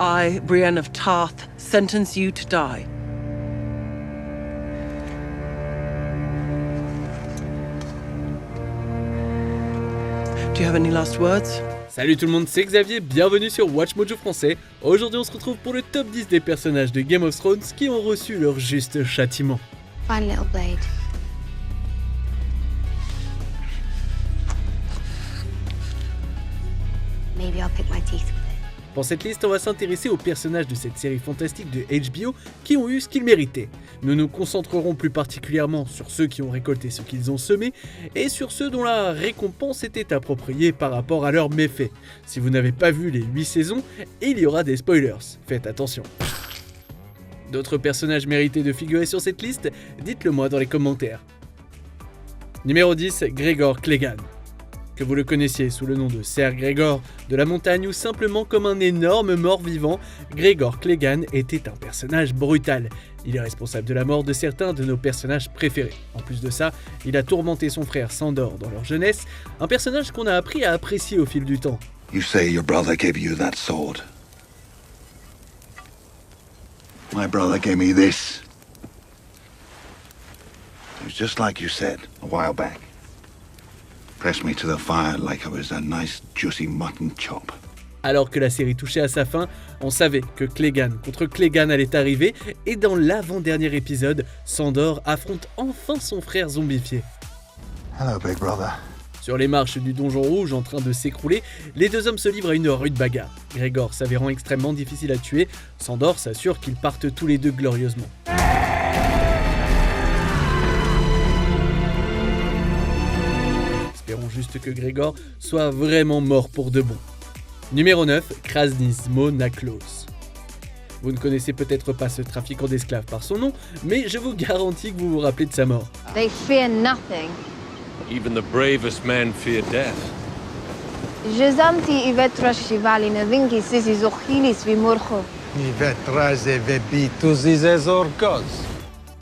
I, Brienne of Tarth, sentence you to die. Do you have any last words? Salut tout le monde, c'est Xavier, bienvenue sur Watch Mojo français. Aujourd'hui on se retrouve pour le top 10 des personnages de Game of Thrones qui ont reçu leur juste châtiment. Fine little blade. Maybe I'll pick my teeth with it. Pour cette liste, on va s'intéresser aux personnages de cette série fantastique de HBO qui ont eu ce qu'ils méritaient. Nous nous concentrerons plus particulièrement sur ceux qui ont récolté ce qu'ils ont semé et sur ceux dont la récompense était appropriée par rapport à leurs méfaits. Si vous n'avez pas vu les 8 saisons, il y aura des spoilers, faites attention. D'autres personnages méritaient de figurer sur cette liste? Dites-le moi dans les commentaires. Numéro 10, Gregor Clegane. Que vous le connaissiez sous le nom de Ser Gregor de la montagne ou simplement comme un énorme mort-vivant, Gregor Clegane était un personnage brutal. Il est responsable de la mort de certains de nos personnages préférés. En plus de ça, il a tourmenté son frère Sandor dans leur jeunesse, un personnage qu'on a appris à apprécier au fil du temps. You say your brother gave you that sword. My brother gave me this. It was just like you said a while back. Press me to the fire like I was a nice juicy mutton chop. Alors que la série touchait à sa fin, on savait que Clegane contre Clegane allait arriver et dans l'avant-dernier épisode, Sandor affronte enfin son frère zombifié. Hello, big brother. Sur les marches du donjon rouge en train de s'écrouler, les deux hommes se livrent à une rude bagarre. Gregor s'avérant extrêmement difficile à tuer, Sandor s'assure qu'ils partent tous les deux glorieusement. Espérons juste que Gregor soit vraiment mort pour de bon. Numéro 9, Krasnizmo Naklos. Vous ne connaissez peut-être pas ce trafiquant d'esclaves par son nom, mais je vous garantis que vous vous rappelez de sa mort. They fear nothing. Even the bravest men fear death. Jezanti ivetra shivali navinki sisi zochilis vimurcho.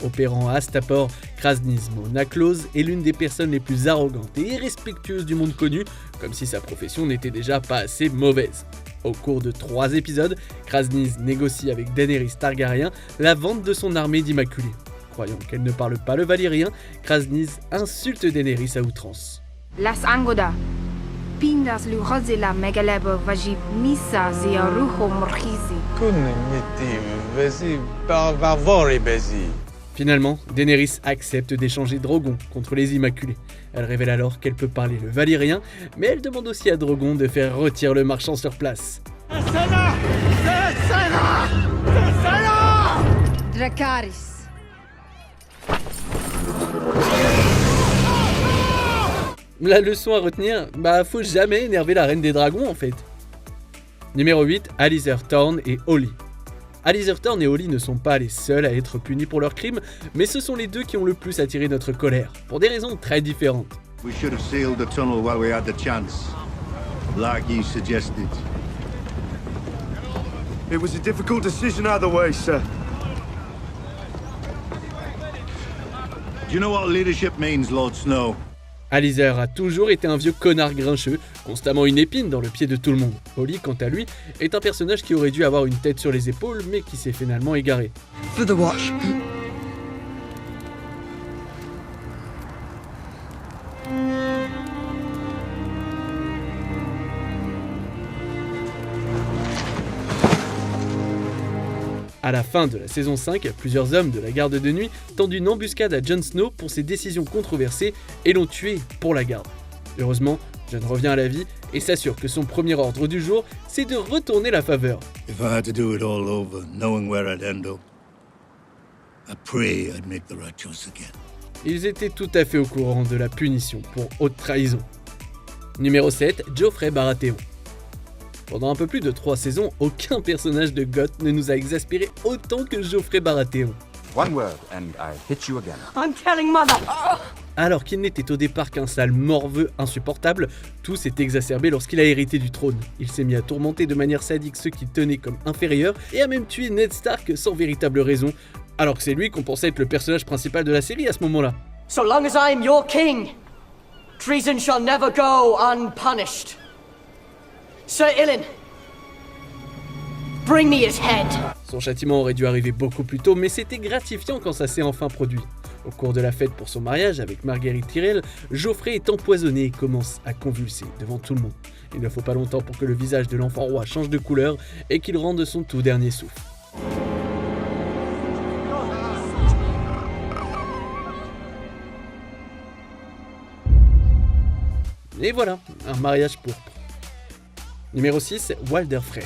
Opérant à Astapor, Krasnizmo Naklos est l'une des personnes les plus arrogantes et irrespectueuses du monde connu, comme si sa profession n'était déjà pas assez mauvaise. Au cours de 3 épisodes, Krasniz négocie avec Daenerys Targaryen la vente de son armée d'Immaculés. Croyant qu'elle ne parle pas le valyrien, Krasniz insulte Daenerys à outrance. Las Angoda, Pindas Luhozela Megalebo Vajib Misa Ziaruho Morchizi. Finalement, Daenerys accepte d'échanger Drogon contre les Immaculés. Elle révèle alors qu'elle peut parler le valyrien, mais elle demande aussi à Drogon de faire rôtir le marchand sur place. Dracarys. La leçon à retenir, faut jamais énerver la reine des dragons en fait. Numéro 8, Alistair Thorne et Olly. Alistair Thorne et Olly ne sont pas les seuls à être punis pour leurs crimes, mais ce sont les deux qui ont le plus attiré notre colère, pour des raisons très différentes. We should have sealed the tunnel while we had the chance, like you suggested. It was a difficult decision either way, sir. Do you know what leadership means, Lord Snow? Alistair a toujours été un vieux connard grincheux, constamment une épine dans le pied de tout le monde. Olly, quant à lui, est un personnage qui aurait dû avoir une tête sur les épaules, mais qui s'est finalement égaré. For the watch. À la fin de la saison 5, plusieurs hommes de la garde de nuit tendent une embuscade à Jon Snow pour ses décisions controversées et l'ont tué pour la garde. Heureusement, Jon revient à la vie et s'assure que son premier ordre du jour, c'est de retourner la faveur. If I had to do it all over, knowing where I'd end up, I pray I'd make the right choice again. Ils étaient tout à fait au courant de la punition pour haute trahison. Numéro 7, Joffrey Baratheon. Pendant un peu plus de 3 saisons, aucun personnage de Goth ne nous a exaspéré autant que Joffrey Baratheon. One word and I hit you again. I'm telling mother. Alors qu'il n'était au départ qu'un sale morveux insupportable, tout s'est exacerbé lorsqu'il a hérité du trône. Il s'est mis à tourmenter de manière sadique ceux qu'il tenait comme inférieurs et a même tué Ned Stark sans véritable raison, alors que c'est lui qu'on pensait être le personnage principal de la série à ce moment-là. So long as I am your king, treason shall never go unpunished. Sir Ilyn, bring me his head. Son châtiment aurait dû arriver beaucoup plus tôt, mais c'était gratifiant quand ça s'est enfin produit. Au cours de la fête pour son mariage avec Marguerite Tyrell, Geoffrey est empoisonné et commence à convulser devant tout le monde. Il ne faut pas longtemps pour que le visage de l'enfant roi change de couleur et qu'il rende son tout dernier souffle. Et voilà, un mariage pourpre. Numéro 6, Walder Frey.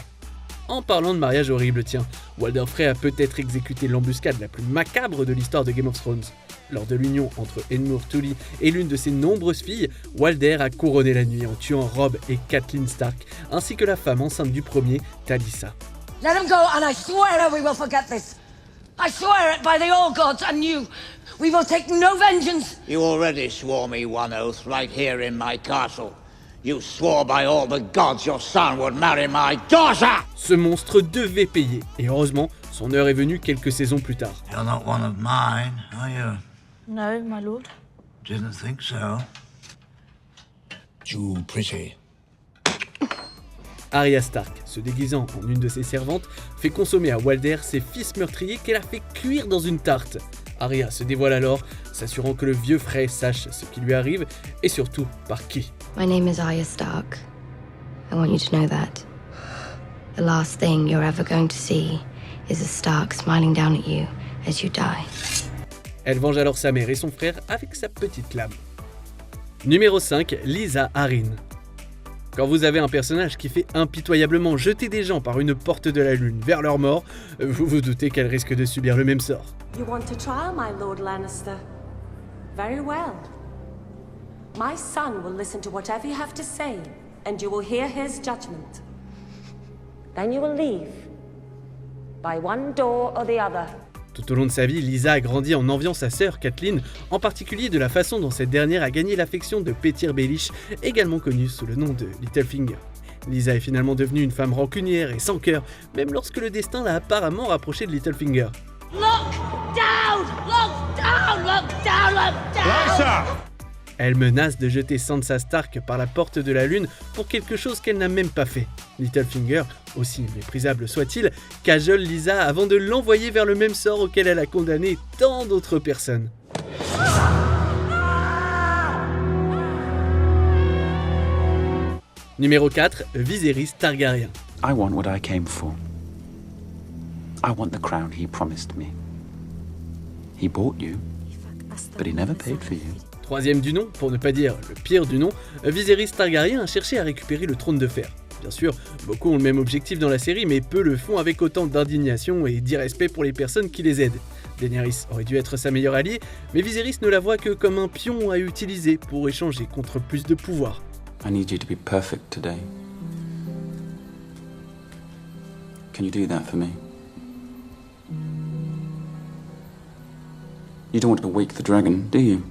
En parlant de mariage horrible, tiens, Walder Frey a peut-être exécuté l'embuscade la plus macabre de l'histoire de Game of Thrones. Lors de l'union entre Edmure Tully et l'une de ses nombreuses filles, Walder a couronné la nuit en tuant Robb et Catelyn Stark, ainsi que la femme enceinte du premier, Talisa. Let him go, and I swear we will forget this. I swear it by the All Gods and you. We will take no vengeance. You already swore me one oath right here in my castle. You swore by all the gods your son would marry my daughter! Ce monstre devait payer, et heureusement, son heure est venue quelques saisons plus tard. You're not one of mine, are you? No, my lord. Didn't think so. Too pretty. Arya Stark, se déguisant en une de ses servantes, fait consommer à Walder ses fils meurtriers qu'elle a fait cuire dans une tarte. Arya se dévoile alors, s'assurant que le vieux Frey sache ce qui lui arrive et surtout par qui. My name is Arya Stark. I want you to know that. The last thing you're ever going to see is a Stark smiling down at you as you die. Elle venge alors sa mère et son frère avec sa petite lame. Numéro 5, Lysa Arryn. Quand vous avez un personnage qui fait impitoyablement jeter des gens par une porte de la lune vers leur mort, vous vous doutez qu'elle risque de subir le même sort. You want a trial, my Lord Lannister? Very well. My son will listen to whatever you have to say, and you will hear his judgment. Then you will leave, by one door or the other. Tout au long de sa vie, Lysa a grandi en enviant sa sœur Catelyn, en particulier de la façon dont cette dernière a gagné l'affection de Petyr Baelish, également connu sous le nom de Littlefinger. Lysa est finalement devenue une femme rancunière et sans cœur, même lorsque le destin l'a apparemment rapprochée de Littlefinger. Look down! Look down! Look down! Look down! Lysa! Elle menace de jeter Sansa Stark par la porte de la lune pour quelque chose qu'elle n'a même pas fait. Littlefinger, aussi méprisable soit-il, cajole Lysa avant de l'envoyer vers le même sort auquel elle a condamné tant d'autres personnes. Numéro 4, Viserys Targaryen. I want what I came for. I want the crown he promised me. He bought you, but he never paid for you. Troisième du nom, pour ne pas dire le pire du nom, Viserys Targaryen a cherché à récupérer le trône de fer. Bien sûr, beaucoup ont le même objectif dans la série, mais peu le font avec autant d'indignation et d'irrespect pour les personnes qui les aident. Daenerys aurait dû être sa meilleure alliée, mais Viserys ne la voit que comme un pion à utiliser pour échanger contre plus de pouvoir. I need you to be perfect today. Can you do that for me? You don't want to wake the dragon, do you?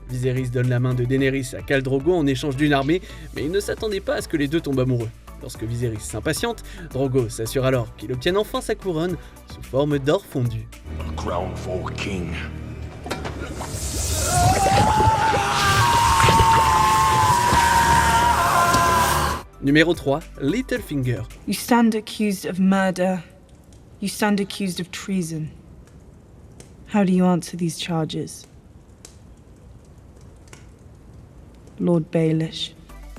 Viserys donne la main de Daenerys à Khal Drogo en échange d'une armée, mais il ne s'attendait pas à ce que les deux tombent amoureux. Lorsque Viserys s'impatiente, Drogo s'assure alors qu'il obtienne enfin sa couronne sous forme d'or fondu. A crown for a king. Numéro 3, Littlefinger. You stand accused of murder. You stand accused of treason. How do you answer these charges? Lord Baelish.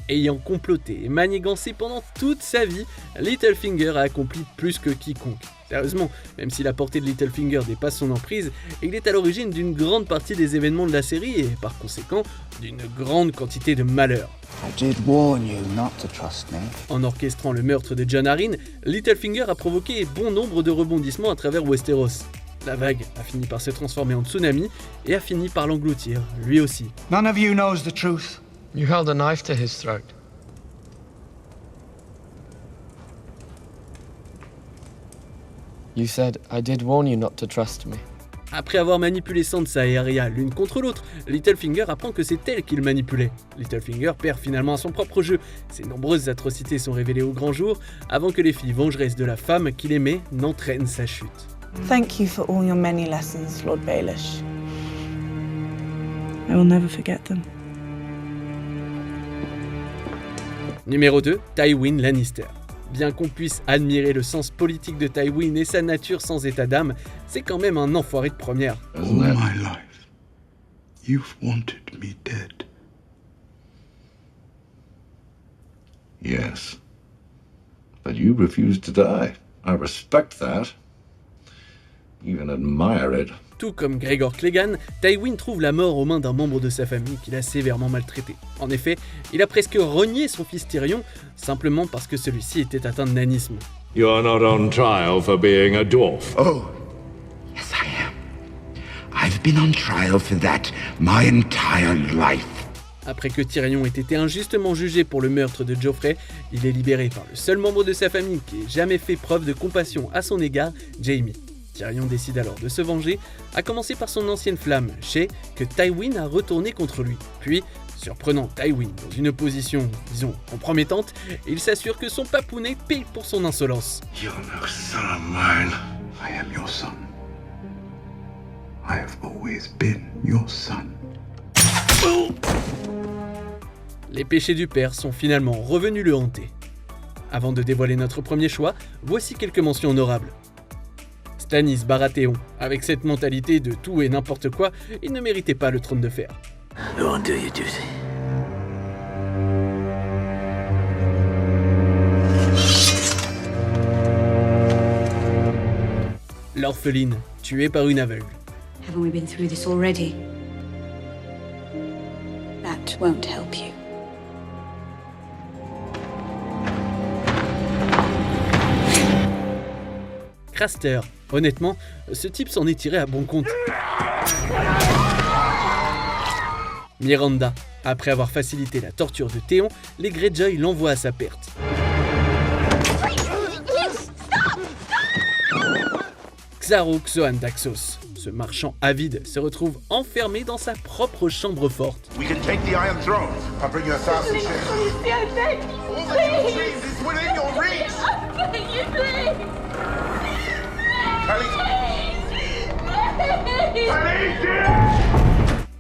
Ayant comploté et manigancé pendant toute sa vie, Littlefinger a accompli plus que quiconque. Sérieusement, même si la portée de Littlefinger dépasse son emprise, il est à l'origine d'une grande partie des événements de la série et, par conséquent, d'une grande quantité de malheurs. I did warn you not to trust me. En orchestrant le meurtre de Jon Arryn, Littlefinger a provoqué bon nombre de rebondissements à travers Westeros. La vague a fini par se transformer en tsunami et a fini par l'engloutir, lui aussi. None of you knows the truth. You held a knife to his throat. You said, I did warn you not to trust me. Après avoir manipulé Sansa et Arya l'une contre l'autre, Littlefinger apprend que c'est elle qu'il manipulait. Littlefinger perd finalement à son propre jeu. Ses nombreuses atrocités sont révélées au grand jour, avant que les filles vengeresses de la femme qu'il aimait n'entraînent sa chute. Thank you for all your many lessons, Lord Baelish. I will never forget them. Numéro 2, Tywin Lannister. Bien qu'on puisse admirer le sens politique de Tywin et sa nature sans état d'âme, c'est quand même un enfoiré de première. All my life, you've wanted me dead. Yes. But you refused to die. I respect that. Even admire it. Tout comme Gregor Clegane, Tywin trouve la mort aux mains d'un membre de sa famille qu'il a sévèrement maltraité. En effet, il a presque renié son fils Tyrion, simplement parce que celui-ci était atteint de nanisme. You are not on trial for being a dwarf. Oh, yes I am. I've been on trial for that my entire life. Après que Tyrion ait été injustement jugé pour le meurtre de Joffrey, il est libéré par le seul membre de sa famille qui ait jamais fait preuve de compassion à son égard, Jaime. Tyrion décide alors de se venger, à commencer par son ancienne flamme, Shae, que Tywin a retourné contre lui. Puis, surprenant Tywin dans une position, disons, compromettante, il s'assure que son papounet paye pour son insolence. You're no son of mine. I am your son. I have always been your son. Les péchés du père sont finalement revenus le hanter. Avant de dévoiler notre premier choix, voici quelques mentions honorables. Stannis Baratheon, avec cette mentalité de tout et n'importe quoi, il ne méritait pas le trône de fer. Go and do your duty. L'orpheline, tuée par une aveugle. Haven't we been through this already? That won't help you. Craster, honnêtement, ce type s'en est tiré à bon compte. Myranda, après avoir facilité la torture de Théon, les Greyjoy l'envoient à sa perte. Xaro Xoan Daxos, ce marchand avide, se retrouve enfermé dans sa propre chambre forte. We can take the Iron Throne. I'll bring you 1,000 shares. All that you dreamed is within your reach.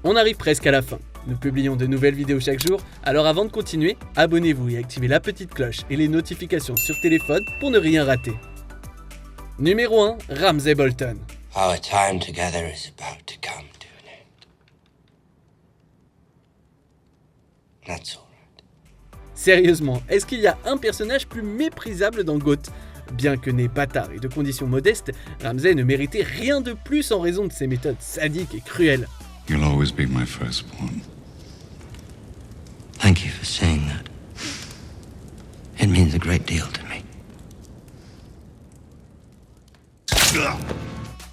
On arrive presque à la fin. Nous publions de nouvelles vidéos chaque jour, alors avant de continuer, abonnez-vous et activez la petite cloche et les notifications sur téléphone pour ne rien rater. Numéro 1, Ramsay Bolton. Our time together is about to come to an end. That's all right. Sérieusement, est-ce qu'il y a un personnage plus méprisable dans GOT ? Bien que né bâtard et de conditions modestes, Ramsay ne méritait rien de plus en raison de ses méthodes sadiques et cruelles. You'll always be my firstborn. Thank you for saying that. It means a great deal to me.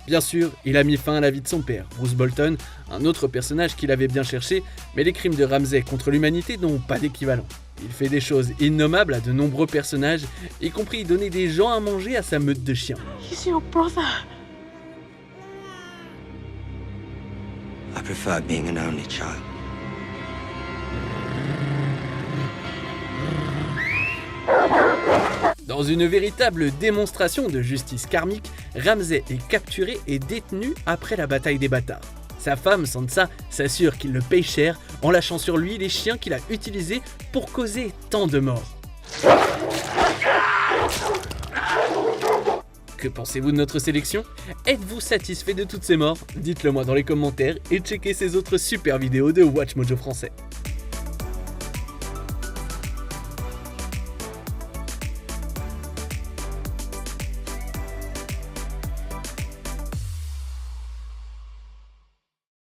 Bien sûr, il a mis fin à la vie de son père, Bruce Bolton, un autre personnage qu'il avait bien cherché, mais les crimes de Ramsay contre l'humanité n'ont pas d'équivalent. Il fait des choses innommables à de nombreux personnages, y compris donner des gens à manger à sa meute de chiens. He's your brother. I prefer being an only child. Dans une véritable démonstration de justice karmique, Ramsay est capturé et détenu après la bataille des bâtards. Sa femme, Sansa, s'assure qu'il le paye cher en lâchant sur lui les chiens qu'il a utilisés pour causer tant de morts. Que pensez-vous de notre sélection ? Êtes-vous satisfait de toutes ces morts ? Dites-le moi dans les commentaires et checkez ces autres super vidéos de WatchMojo français.